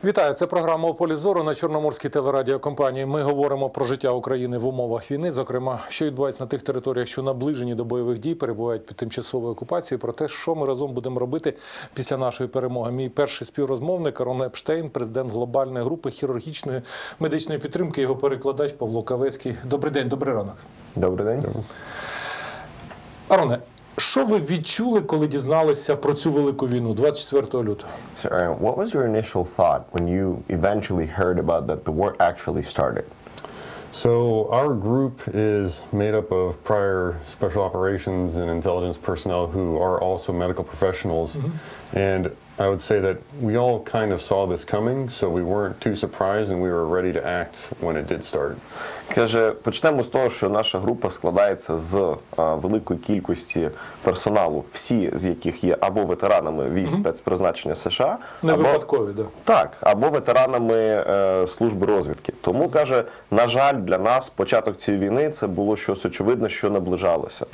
Вітаю, це програма «У полі зору» на Чорноморській телерадіокомпанії. Ми говоримо про життя України в умовах війни, зокрема, що відбувається на тих територіях, що наближені до бойових дій, перебувають під тимчасовою окупацією, про те, що ми разом будемо робити після нашої перемоги. Мій перший співрозмовник Аарон Епштейн, президент глобальної групи хірургічної медичної підтримки, його перекладач Павло Кавецький. Добрий день, добрий ранок. Добрий день. Аароне, що ви відчули, коли дізналися про цю велику війну 24 лютого? So, Aaron, what was your initial thought when you eventually heard about that the war actually started? So our group is made up of prior special operations and intelligence personnel who are also medical professionals. And I would say that we all kind of saw this coming, so we weren't too surprised and we were ready to act when it did start. Каже, почнемо з того, що наша група складається з великої кількості персоналу, всі з яких є або ветеранами військ спецпризначення США, Не або, випадкові, да. так, або ветеранами служби розвідки. Тому, каже, на жаль, для нас початок цієї війни це було щось очевидне, що наближалося.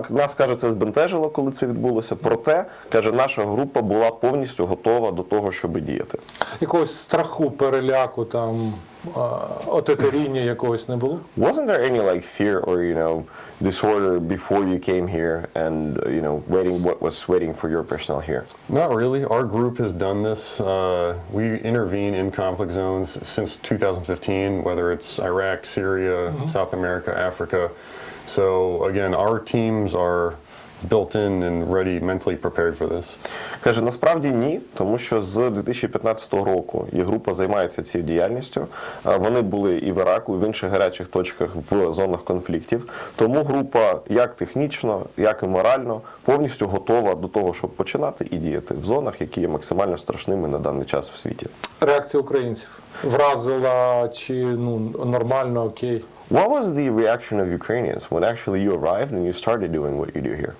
Нас, каже, це збентежило, коли це відбулося, проте, каже, наша група була повністю готова до того, щоб діяти. Якогось страху, переляку, там, отетеріння якогось не було? Wasn't there any like fear or disorder before you came here and what was waiting for your personnel here? Not really. Our group has done this. We intervene in conflict zones since 2015, whether it's Iraq, Syria, South America, Africa. So again, our teams are built in and ready, mentally prepared for this. Каже, насправді ні, тому що з 2015 року їх група займається цією діяльністю. Вони були і в Іраку, і в інших гарячих точках в зонах конфліктів. Тому група як технічно, як і морально повністю готова до того, щоб починати і діяти в зонах, які є максимально страшними на даний час в світі. Реакція українців вразила чи нормально, окей? What was the reaction of Ukrainians when actually you arrived and you started doing what you do here?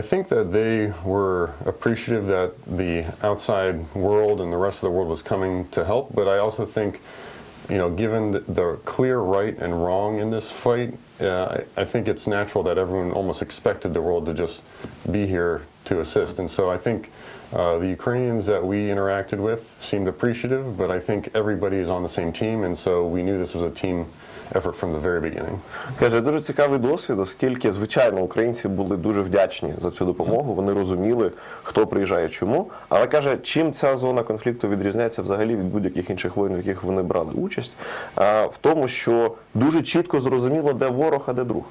I think that they were appreciative that the outside world and the rest of the world was coming to help, but I also think, given the clear right and wrong in this fight, I think it's natural that everyone almost expected the world to just be here to assist. And so I think the Ukrainians that we interacted with seemed appreciative, but I think everybody is on the same team, and so we knew this was a team effort from the very beginning. Каже, дуже цікавий досвід, оскільки, звичайно, українці були дуже вдячні за цю допомогу, вони розуміли, хто приїжджає чому, але, каже, чим ця зона конфлікту відрізняється взагалі від будь-яких інших воєн, в яких вони брали участь, в тому, що дуже чітко зрозуміло, де ворог, а де друг.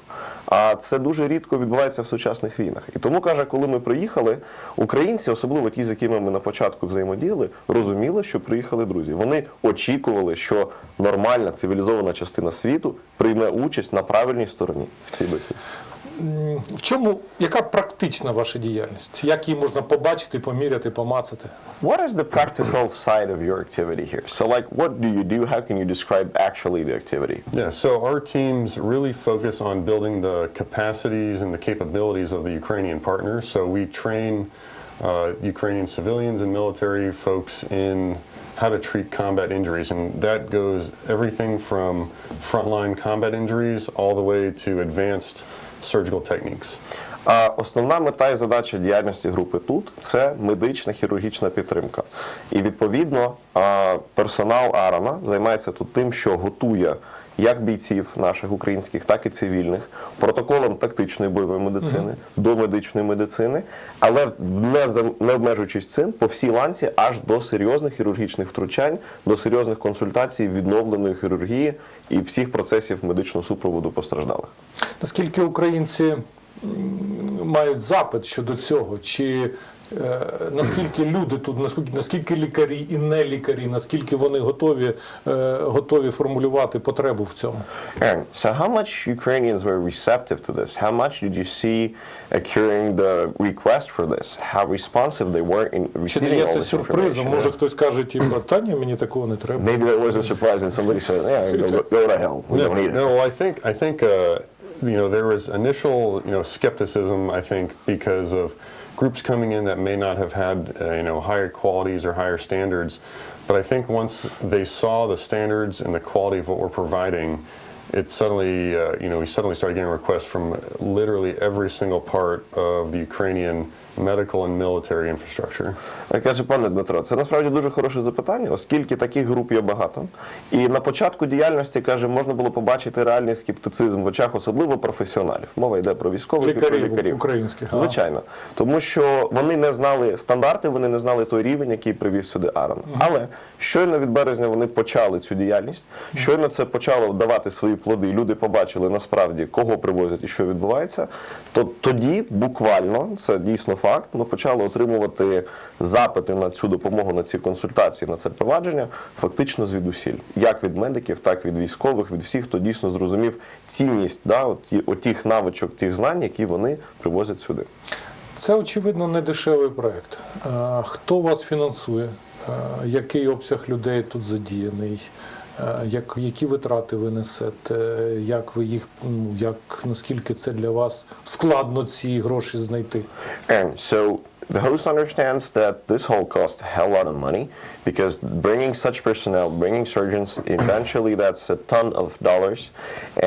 А це дуже рідко відбувається в сучасних війнах. І тому, каже, коли ми приїхали, українці, особливо ті, з якими ми на початку взаємодіяли, розуміли, що приїхали друзі. Вони очікували, що нормальна, цивілізована частина світу прийме участь на правильній стороні в цій битві. В чому, яка практична ваша діяльність? Як її можна побачити, поміряти, помацати? What is the practical side of your activity here? So like, what do you do? How can you describe actually the activity? Yeah, so our teams really focus on building the capacities and the capabilities of the Ukrainian partners. So we train Ukrainian civilians and military folks in how to treat combat injuries, and that goes everything from frontline combat injuries all the way to advanced surgical techniques. Основна мета і задача діяльності групи тут – це медична хірургічна підтримка. І, відповідно, персонал Аарона займається тут тим, що готує як бійців наших українських, так і цивільних протоколом тактичної бойової медицини, до медичної медицини, але не обмежуючись цим, по всій ланці аж до серйозних хірургічних втручань, до серйозних консультацій відновленої хірургії і всіх процесів медичного супроводу постраждалих. Наскільки українці мають запит щодо цього? Чи наскільки люди тут, наскільки лікарі і не лікарі, наскільки вони готові формулювати потребу в цьому? Aaron, so how much Ukrainians were receptive to this? How much did you see occurring the request for this? How responsive they were in Чи не receiving є all це this сюрпризом? information? Може хтось каже, та ні, мені такого не треба. Maybe that was a surprise and somebody said, yeah, go to hell, we don't need it. No, I think there was initial skepticism, I think, because of groups coming in that may not have had higher qualities or higher standards, but I think once they saw the standards and the quality of what we're providing, it suddenly we suddenly started getting requests from literally every single part of the Ukrainian medical and military infrastructure. Каже пане Дмитро, це насправді дуже хороше запитання, оскільки таких груп є багато. І на початку діяльності, каже, можна було побачити реальний скептицизм в очах особливо професіоналів. Мова йде про військових і про лікарів. Українських. Звичайно. Тому що вони не знали стандарти, вони не знали той рівень, який привіз сюди Аарон. Але щойно від березня вони почали цю діяльність, щойно це почало давати свої плоди, люди побачили насправді, кого привозять і що відбувається, то тоді буквально, це дійсно факт, ми почали отримувати запити на цю допомогу, на ці консультації, на це провадження, фактично звідусіль. Як від медиків, так і від військових, від всіх, хто дійсно зрозумів цінність отих навичок, тих знань, які вони привозять сюди. Це, очевидно, не дешевий проєкт. Хто вас фінансує? Який обсяг людей тут задіяний? Які витрати ви несете? Як ви їх, наскільки це для вас складно ці гроші знайти? So the host understands that this whole costs a hell lot of money because bringing such personnel, bringing surgeons, eventually that's a ton of dollars,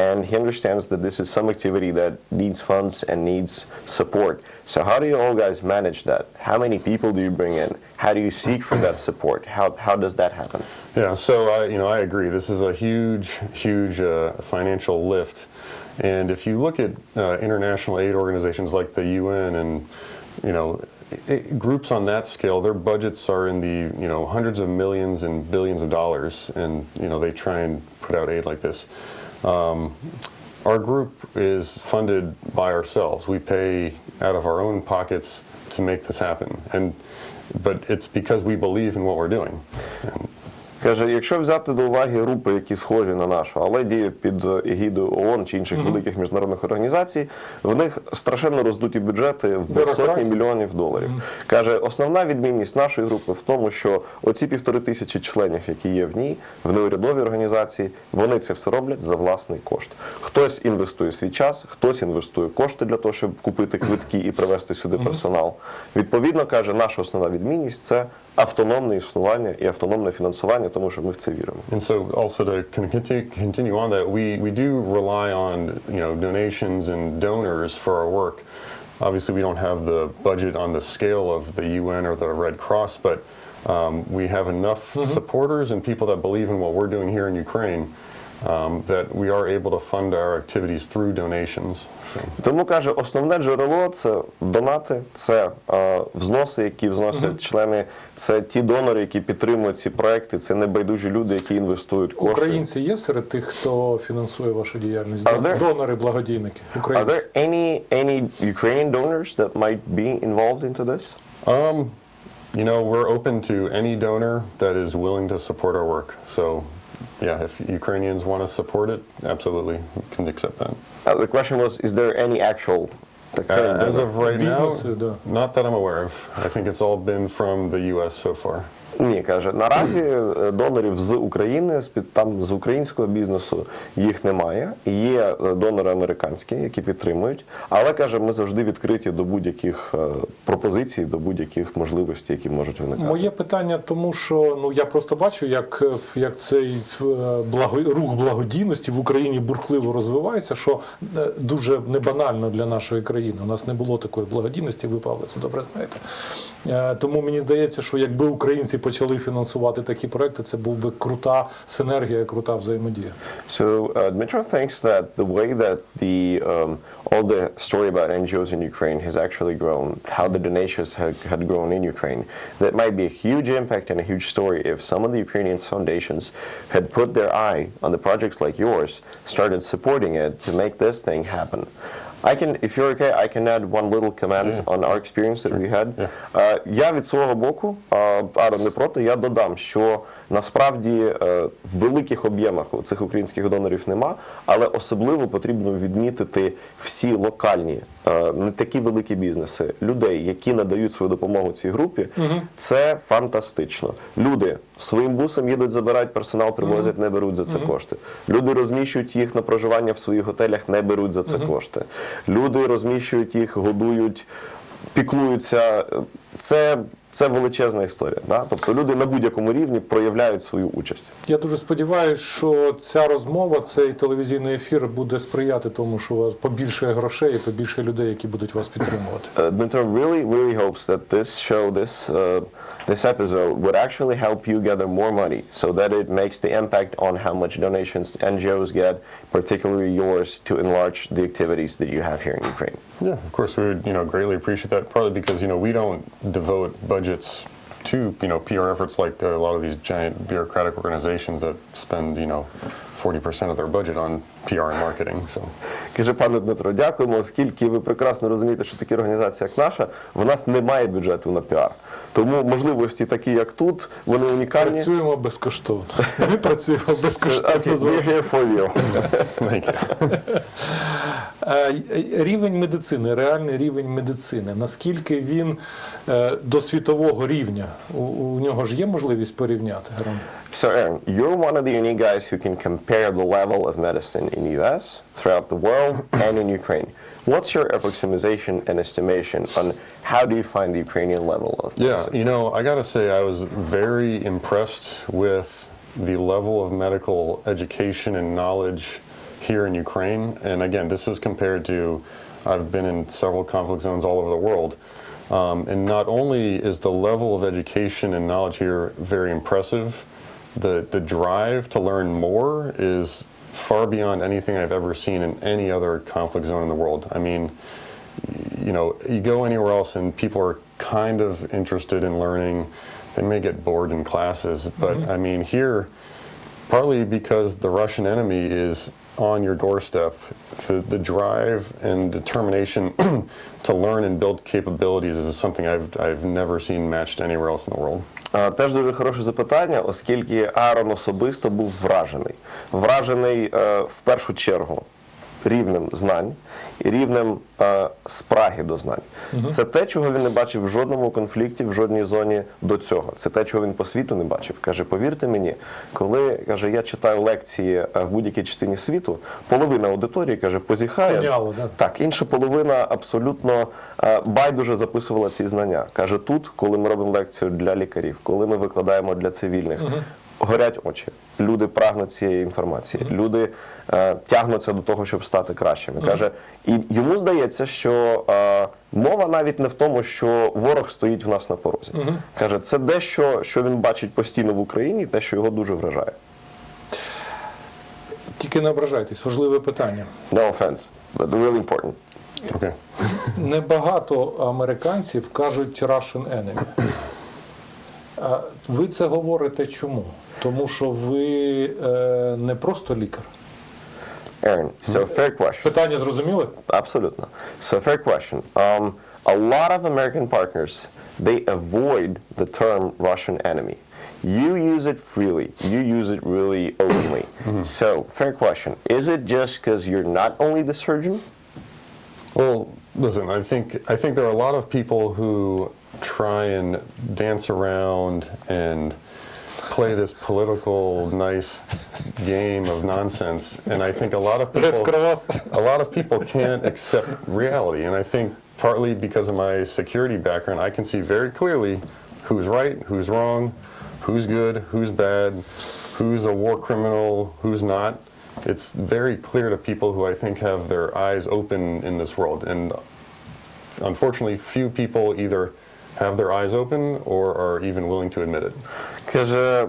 and he understands that this is some activity that needs funds and needs support. So how do you all guys manage that? How many people do you bring in? How do you seek for that support? How does that happen? Yeah, so I agree. This is a huge financial lift, and if you look at international aid organizations like the UN and groups on that scale, their budgets are in the hundreds of millions and billions of dollars, and they try and put out aid like this. Our group is funded by ourselves. We pay out of our own pockets to make this happen, but it's because we believe in what we're doing. Каже, якщо взяти до уваги групи, які схожі на нашу, але діють під егідою ООН чи інших великих міжнародних організацій, в них страшенно роздуті бюджети в сотні мільйонів доларів. Каже, основна відмінність нашої групи в тому, що оці 1500 членів, які є в ній, в неурядовій організації, вони це все роблять за власний кошт. Хтось інвестує свій час, хтось інвестує кошти для того, щоб купити квитки і привезти сюди персонал. Відповідно, каже, наша основна відмінність – це автономне існування і автономне фінансування, тому що ми в це віримо. And so also to continue on that, we do rely on donations and donors for our work. Obviously, we don't have the budget on the scale of the UN or the Red Cross, but we have enough supporters and people that believe in what we're doing here in Ukraine that we are able to fund our activities through donations. So. Тому, каже, основне джерело – це донати, це взноси, які вносять члени, це ті донори, які підтримують ці проекти, це небайдужі люди, які інвестують кошти. Українці є серед тих, хто фінансує вашу діяльність? Донори, благодійники? Are there any Ukrainian donors that might be involved into this? We're open to any donor that is willing to support our work. So, yeah, if Ukrainians want to support it, absolutely, we can accept that. The question was, is there any actual current as of right now, not that I'm aware of. I think it's all been from the U.S. so far. Ні, каже, наразі донорів з України, там з українського бізнесу їх немає. Є донори американські, які підтримують, але, каже, ми завжди відкриті до будь-яких пропозицій, до будь-яких можливостей, які можуть виникати. Моє питання тому, що я просто бачу, як цей рух благодійності в Україні бурхливо розвивається, що дуже небанально для нашої країни. У нас не було такої благодійності, ви, Павле, це добре знаєте. Тому мені здається, що якби українці почали фінансувати такі проекти, це був би крута синергія, крута взаємодія. So Dmitro thinks that the way that all the story about NGOs in Ukraine has actually grown, how the donations had grown in Ukraine, that might be a huge impact and a huge story if some of the Ukrainian foundations had put their eye on the projects like yours, started supporting it to make this thing happen. If you're okay, I can add one little comment on our experience that we had. Я від свого боку, Аарон не проти, я додам, що насправді в великих об'ємах цих українських донорів нема, але особливо потрібно відмітити всі локальні, не такі великі бізнеси, людей, які надають свою допомогу цій групі. Це фантастично. Люди своїм бусом їдуть, забирають персонал, привозять, не беруть за це кошти. Люди розміщують їх на проживання в своїх готелях, не беруть за це кошти. Люди розміщують їх, годують, піклуються. Це це величезна історія. Да? Тобто люди на будь-якому рівні проявляють свою участь. Я дуже сподіваюся, що ця розмова, цей телевізійний ефір буде сприяти тому, що у вас побільше грошей і побільше людей, які будуть вас підтримувати. Dmitry really hopes that this show, this episode would actually help you gather more money so that it makes the impact on how much donations NGOs get, particularly yours, to enlarge the activities that you have here in Ukraine. Yeah, of course, we would, greatly appreciate that, partly because, we don't devote budgets to, PR efforts like a lot of these giant bureaucratic organizations that spend, 40% of their budget on PR and marketing. So. Каже, пане Дмитро, дякуємо, оскільки ви прекрасно розумієте, що такі організації, як наша, в нас немає бюджету на піар. Тому можливості такі, як тут, вони унікальні. Працюємо безкоштовно. Ми працюємо безкоштовно. We're here for you. Thank you. Рівень медицини, реальний рівень медицини, наскільки він до світового рівня? У нього ж є можливість порівняти? So Aaron, you're one of the unique guys who can compare the level of medicine in the US, throughout the world, and in Ukraine. What's your approximation and estimation on how do you find the Ukrainian level of medicine? Yeah, I gotta say I was very impressed with the level of medical education and knowledge here in Ukraine. And again, this is compared to, I've been in several conflict zones all over the world. And not only is the level of education and knowledge here very impressive, the drive to learn more is far beyond anything I've ever seen in any other conflict zone in the world. I mean, you go anywhere else and people are kind of interested in learning. They may get bored in classes, but I mean here, partly because the Russian enemy is on your doorstep, the drive and determination to learn and build capabilities is something I've never seen matched anywhere else in the world. Теж дуже хороше запитання, оскільки Аарон особисто був вражений. Вражений в першу чергу рівнем знань і рівнем спраги до знань. Це те, чого він не бачив в жодному конфлікті, в жодній зоні до цього. Це те, чого він по світу не бачив. Каже, повірте мені, коли, каже, я читаю лекції в будь-якій частині світу, половина аудиторії, каже, позіхає. Поняло, да? Так, інша половина абсолютно байдуже записувала ці знання. Каже, тут, коли ми робимо лекцію для лікарів, коли ми викладаємо для цивільних, горять очі. Люди прагнуть цієї інформації. Люди тягнуться до того, щоб стати кращими. Каже, і йому здається, що мова навіть не в тому, що ворог стоїть в нас на порозі. Каже, це дещо, що він бачить постійно в Україні, те, що його дуже вражає. Тільки не ображайтесь, важливе питання. No offense, but really important. Okay. Небагато американців кажуть Russian enemy. Ви це говорите чому? Тому що ви не просто лікар. Aaron, so fair question. Питання зрозуміли? Absolutely. So fair question. A lot of American partners, they avoid the term Russian enemy. You use it freely. You use it really openly. So fair question. Is it just because you're not only the surgeon? Well, listen, I think there are a lot of people who try and dance around and play this political nice game of nonsense, and I think a lot of people can't accept reality, and I think partly because of my security background, I can see very clearly who's right, who's wrong, who's good, who's bad, who's a war criminal, who's not. It's very clear to people who I think have their eyes open in this world, and unfortunately few people either have their eyes open or are even willing to admit it. Каже,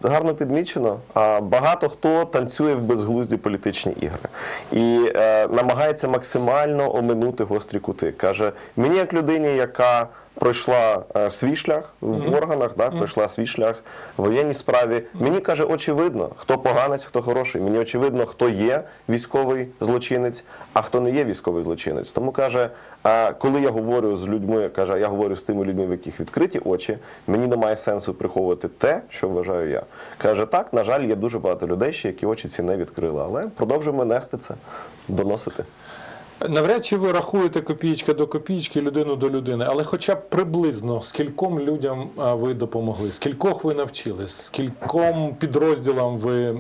гарно підмічено, багато хто танцює в безглузді політичні ігри і намагається максимально оминути гострі кути. Каже, мені як людині, яка пройшла свій шлях в органах, пройшла свій шлях в воєнній справі, мені, каже, очевидно, хто поганець, хто хороший. Мені очевидно, хто є військовий злочинець, а хто не є військовий злочинець. Тому, каже, коли я говорю з людьми, каже, я говорю з тими людьми, в яких відкриті очі, мені немає сенсу приховувати те, що вважаю я. Каже, так, на жаль, є дуже багато людей, ще які очі ці не відкрили, але продовжуємо нести це, доносити. Навряд чи ви рахуєте копієчка до копієчки, людину до людини, але хоча б приблизно скільком людям ви допомогли, скількох ви навчили, скільком підрозділам ви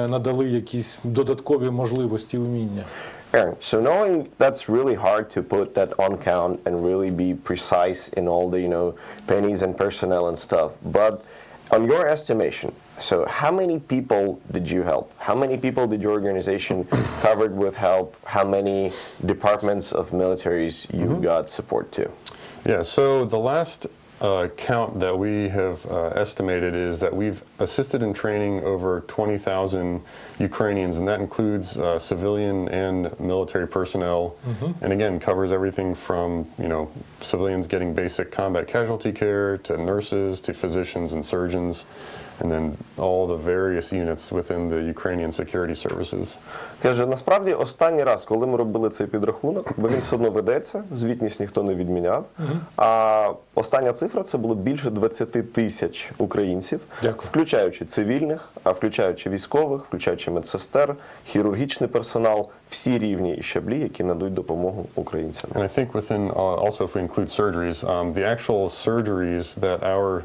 надали якісь додаткові можливості і уміння? Aaron, so knowing that's really hard to put that on count and really be precise in all the, pennies and personnel and stuff, but on your estimation, so how many people did you help? How many people did your organization covered with help? How many departments of militaries you got support to? Yeah, so the last count that we have estimated is that we've assisted in training over 20,000 Ukrainians, and that includes civilian and military personnel, and again covers everything from civilians getting basic combat casualty care to nurses to physicians and surgeons, and then all the various units within the Ukrainian security services. Каже, насправді останній раз, коли ми робили цей підрахунок, бо він все одно ведеться, звітність ніхто не відміняв, а остання цифра це було більше 20 тисяч українців, включаючи цивільних, включаючи військових, включаючи медсестер, хірургічний персонал, всі рівні і щаблі, які надають допомогу українцям. And I think within also if we include surgeries, the actual surgeries that our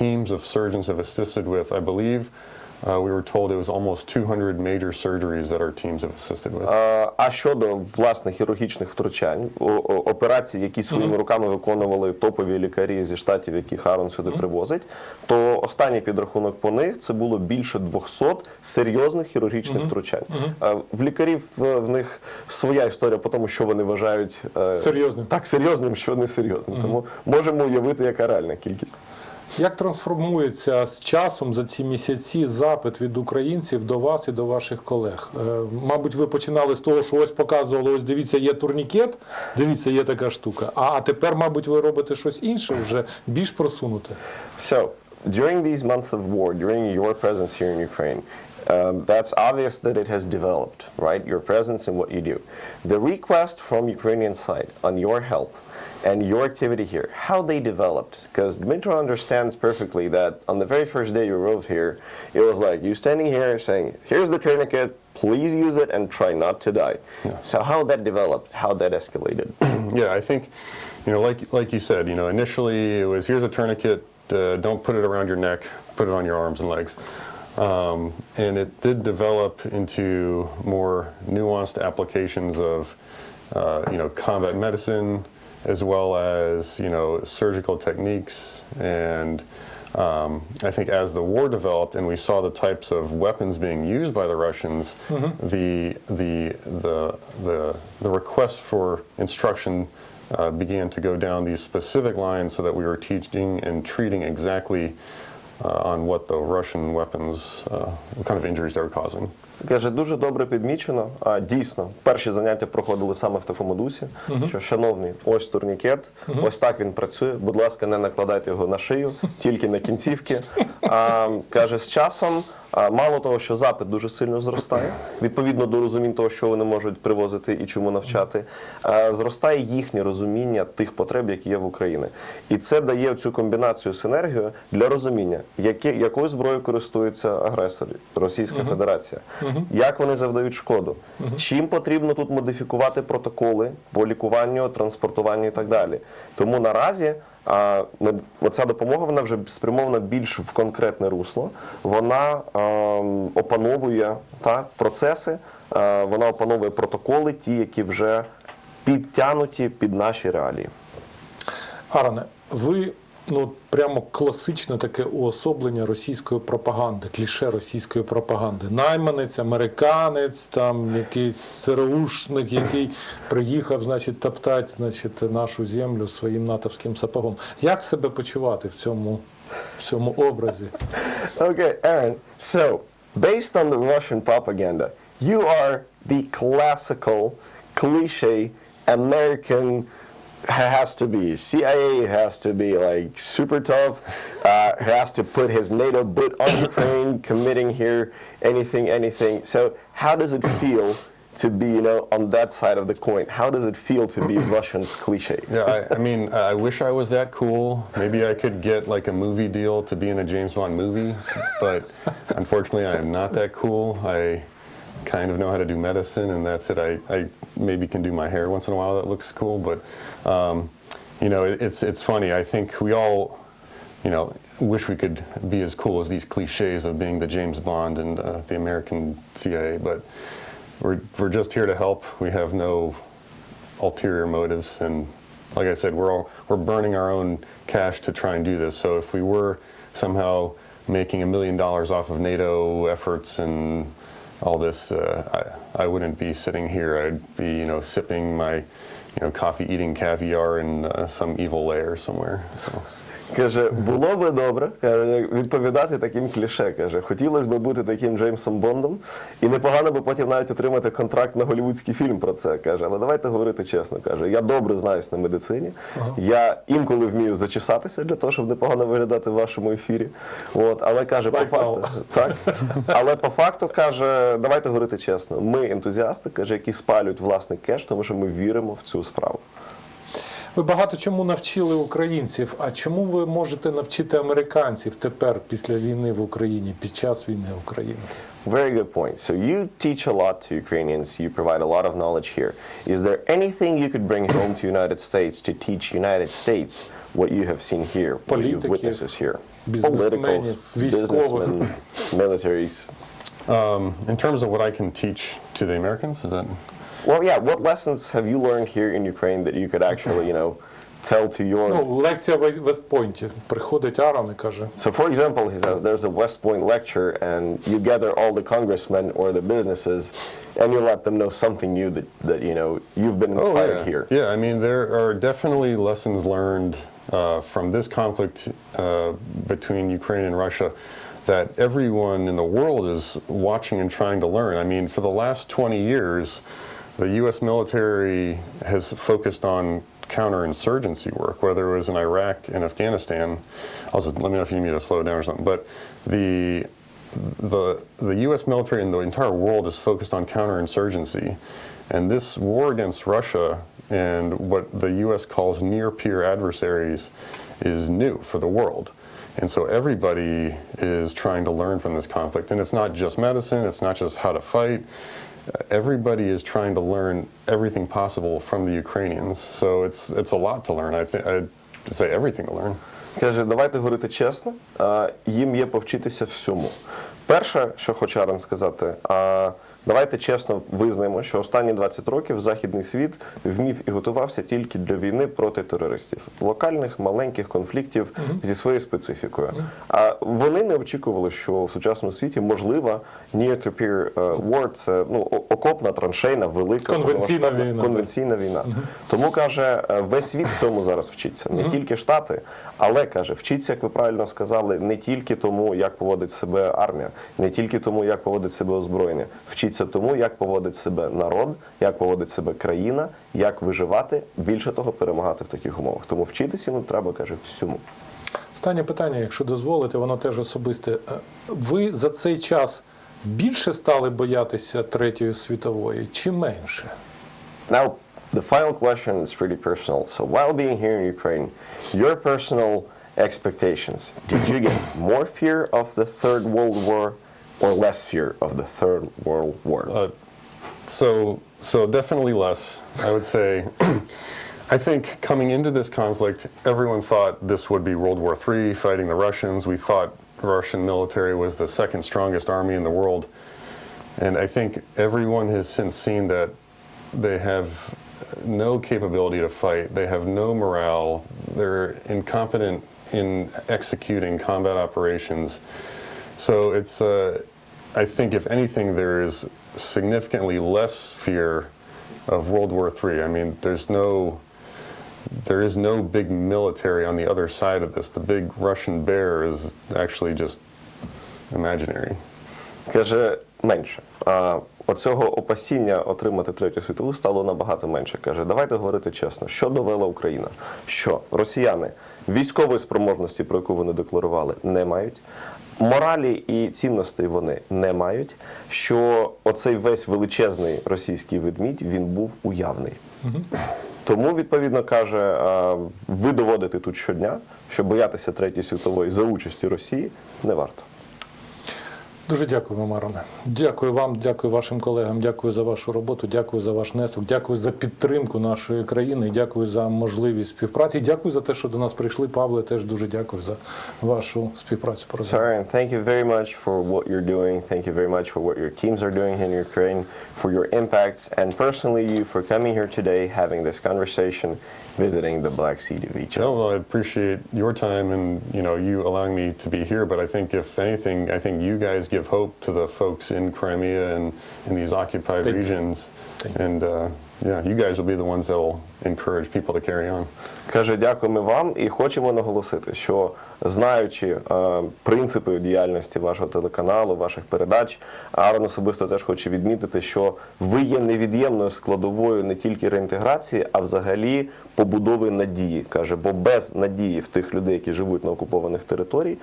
teams of surgeons have assisted with, I believe we were told it was almost 200 major surgeries that our teams have assisted with. А щодо, власне, хірургічних втручань, операцій, які своїми руками виконували топові лікарі зі штатів, яких Аарон сюди привозить, то останній підрахунок по них, це було більше 200 серйозних хірургічних втручань. В лікарів в них своя історія по тому, що вони вважають серйозним. Так, серйозним, що не серйозним. Тому можемо уявити, яка реальна кількість. Як трансформується з часом за ці місяці запит від українців до вас і до ваших колег? Мабуть, ви починали з того, що ось показували, ось дивіться, є турнікет, дивіться, є така штука. А тепер, мабуть, ви робите щось інше, вже більш просунуте. So, during these months of war, during your presence here in Ukraine, that's obvious that it has developed, right? Your presence and what you do. The request from Ukrainian side on your help and your activity here, how they developed. Because Dmitro understands perfectly that on the very first day you arrived here, it was like you standing here saying, here's the tourniquet, please use it and try not to die. Yeah. So how that developed, how that escalated? Yeah, I think, like you said, initially it was, here's a tourniquet, don't put it around your neck, put it on your arms and legs. And it did develop into more nuanced applications of, combat medicine, as well as surgical techniques, and I think as the war developed and we saw the types of weapons being used by the Russians, the request for instruction began to go down these specific lines, so that we were teaching and treating exactly on what the Russian weapons, what kind of injuries they were causing. Каже, дуже добре підмічено. Дійсно, перші заняття проходили саме в такому дусі, що, шановний, ось турнікет, ось так він працює, будь ласка, не накладайте його на шию, тільки на кінцівки. Каже, з часом, мало того, що запит дуже сильно зростає, відповідно до розумінь того, що вони можуть привозити і чому навчати, зростає їхнє розуміння тих потреб, які є в Україні. І це дає цю комбінацію, синергію для розуміння, якою зброєю користується агресор, Російська Федерація, як вони завдають шкоду, чим потрібно тут модифікувати протоколи по лікуванню, транспортуванню і так далі. Тому наразі оця допомога, вона вже спрямована більш в конкретне русло, вона опановує процеси, вона опановує протоколи, ті, які вже підтягнуті під наші реалії. Аароне, ви прямо класичне таке уособлення російської пропаганди, кліше російської пропаганди. Найманець, американець, там якийсь ЦРУшник, який приїхав, топтати, нашу землю своїм натовським сапогом. Як себе почувати в цьому образі? Okay, Aaron, so, based on the Russian propaganda, you are the classical, cliché, American, has to be CIA, has to be like super tough, has to put his NATO boot on Ukraine, committing here anything. So how does it feel to be, on that side of the coin? How does it feel to be Russian's cliche? Yeah, I mean, I wish I was that cool. Maybe I could get like a movie deal to be in a James Bond movie, but unfortunately I am not that cool. I kind of know how to do medicine, and that's it. I maybe can do my hair once in a while, that looks cool, but it's funny. I think we all wish we could be as cool as these cliches of being the James Bond and the American CIA, but we're just here to help. We have no ulterior motives, and like I said, we're burning our own cash to try and do this. So if we were somehow making $1 million off of NATO efforts and all this, I wouldn't be sitting here. I'd be, sipping my, coffee, eating caviar in some evil lair somewhere. So. Каже, було би добре, каже, відповідати таким кліше. Каже, хотілося б бути таким Джеймсом Бондом, і непогано би потім навіть отримати контракт на голлівудський фільм про це. Каже, але давайте говорити чесно. Каже, я добре знаюсь на медицині, я інколи вмію зачесатися для того, щоб непогано виглядати в вашому ефірі. От, але каже, по факту, так, але по факту каже, давайте говорити чесно. Ми ентузіасти, каже, які спалюють власний кеш, тому що ми віримо в цю справу. Ви багато чому навчили українців, а чому ви можете навчити американців тепер, після війни в Україні, під час війни в Україні? Very good point. So you teach a lot to Ukrainians, you provide a lot of knowledge here. Is there anything you could bring home to United States to teach United States what you have seen here, what you've witnessed here? Politicals, businessmen, militaries. In terms of what I can teach to the Americans, is that? Well, yeah, what lessons have you learned here in Ukraine that you could actually, tell to your... Лекція в Вестпойнті. Приходить Аарон і каже... So, for example, he says, there's a West Point lecture, and you gather all the congressmen or the businesses, and you let them know something new that you've been inspired here. Yeah, I mean, there are definitely lessons learned from this conflict between Ukraine and Russia that everyone in the world is watching and trying to learn. I mean, for the last 20 years, the U.S. military has focused on counterinsurgency work, whether it was in Iraq and Afghanistan. Also, let me know if you need me to slow it down or something. But the U.S. military in the entire world is focused on counterinsurgency. And this war against Russia and what the U.S. calls near-peer adversaries is new for the world. And so everybody is trying to learn from this conflict. And it's not just medicine, it's not just how to fight. Everybody is trying to learn everything possible from the Ukrainians. So it's a lot to learn. I'd say everything to learn. Каже, давайте говорити чесно, їм є повчитися всьому. Перше, що хочу Аарон сказати, давайте чесно визнаємо, що останні 20 років західний світ вмів і готувався тільки для війни проти терористів. Локальних, маленьких конфліктів зі своєю специфікою. А вони не очікували, що в сучасному світі можлива near-to-peer war – це окопна, траншейна, велика, конвенційна війна. Тому, каже, весь світ цьому зараз вчиться. Не тільки Штати, але, каже, вчиться, як ви правильно сказали, не тільки тому, як поводить себе армія, не тільки тому, як поводить себе озброєння. Вчиться тому, як поводить себе народ, як поводить себе країна, як виживати, більше того, перемагати в таких умовах. Тому вчитися треба, каже, всьому. Останнє питання, якщо дозволите, воно теж особисте. Ви за цей час більше стали боятися Третьої світової чи менше? Now, the final question is pretty personal. So while being here in Ukraine, your personal expectations, did you get more fear of the Third World War or less fear of the Third World War? So definitely less, I would say. I think coming into this conflict, everyone thought this would be World War III, fighting the Russians. We thought the Russian military was the second strongest army in the world. And I think everyone has since seen that they have no capability to fight. They have no morale. They're incompetent in executing combat operations. So it's, I think if anything, there is significantly less fear of World War III. I mean, there is no big military on the other side of this. The big Russian bear is actually just imaginary. Каже, менше. Оцього опасіння отримати Третю світову стало набагато менше. Каже, давайте говорити чесно. Що довела Україна? Що росіяни військової спроможності, про яку вони декларували, не мають. Моралі і цінностей вони не мають, що оцей весь величезний російський ведмідь, він був уявний. Тому, відповідно, каже, ви доводите тут щодня, що боятися Третьої світової за участі Росії не варто. Дуже дякую вам, Аароне. Дякую вам, дякую вашим колегам, дякую за вашу роботу, дякую за ваш внесок, дякую за підтримку нашої країни, дякую за можливість співпраці, дякую за те, що до нас прийшли. Павле, теж дуже дякую за вашу співпрацю. Sir, and thank you very much for what you're doing. Thank you very much for what your teams are doing in Ukraine, for your impacts, and personally you for coming here today, having this conversation, visiting the Black Sea to each other. Well, I appreciate your time and you allowing me to be here. But I think if anything, I think you guys give hope to the folks in Crimea and in these occupied regions, and yeah, you guys will be the ones that will encourage people to carry on. Каже, дякуємо вам і хочемо наголосити, що знаючи принципи діяльності вашого телеканалу, ваших передач, Аарон особисто теж хоче відмітити, що ви є невід'ємною складовою не тільки реінтеграції, а взагалі побудови надії. Каже, бо без надії в тих людей, які живуть на окупованих територіях,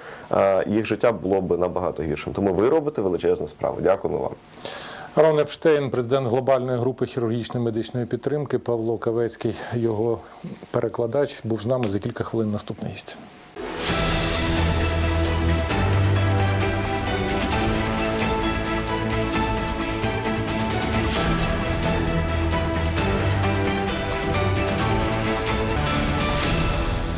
їх життя було б набагато гіршим. Тому ви робите величезну справу. Дякуємо вам. Аарон Епштейн, президент глобальної групи хірургічної медичної підтримки, Павло Кавецький, його перекладач, був з нами. За кілька хвилин наступний гість.